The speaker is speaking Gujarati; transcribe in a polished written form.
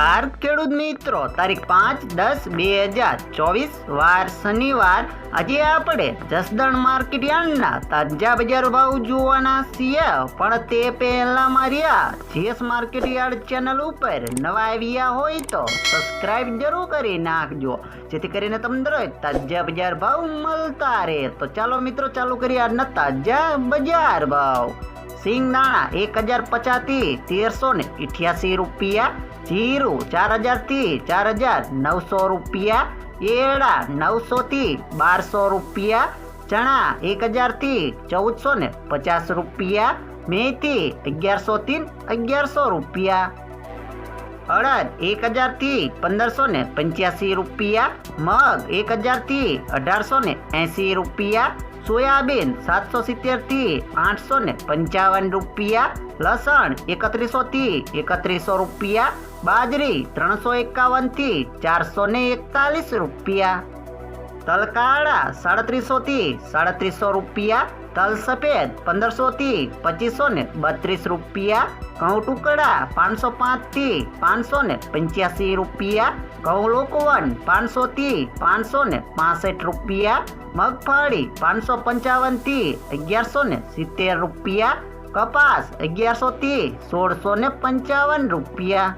નમસ્કાર ખેડૂત મિત્રો, તારીખ 5/10/2024 વાર શનિવાર. આજે આપણે જસદણ માર્કેટ યાર્ડના તાજા બજાર ભાવ જોવાના છીએ. પણ તે પહેલા મારી આ જેસ માર્કેટ યાર્ડ ચેનલ ઉપર નવા આવ્યા હોય તો સબસ્ક્રાઇબ જરૂર કરી નાખજો, જેથી કરીને તમને દરરોજ તાજા બજાર ભાવ મળતા રહે. તો ચાલો મિત્રો, ચાલુ કરીએ આજના તાજા બજાર ભાવ. સિંગદાણા 1050 થી 1388 રૂપિયા, જીરું 4000 થી 4900 રૂપિયા, એરડા 900 થી 1200 રૂપિયા, ચણા 1000 થી 1450 રૂપિયા, મેથી 1100 થી 1100 રૂપિયા, અડદ 1000 થી 1585 રૂપિયા, મગ 1000 થી 1880 રૂપિયા, સોયાબીન 770 થી 855 રૂપિયા, લસણ 3100 થી 3100 રૂપિયા, બાજરી 351 થી 441 રૂપિયા, તલ કાળા 3700 થી 3700 રૂપિયા, તલ સફેદ 1500 થી 2532 રૂપિયા, ઘઉં ટુકડા 505 થી 585 રૂપિયા, ઘઉં લોકવન 500 થી 565 રૂપિયા, મગફળી 555 થી 1170 રૂપિયા, કપાસ 1100 થી 1655 રૂપિયા.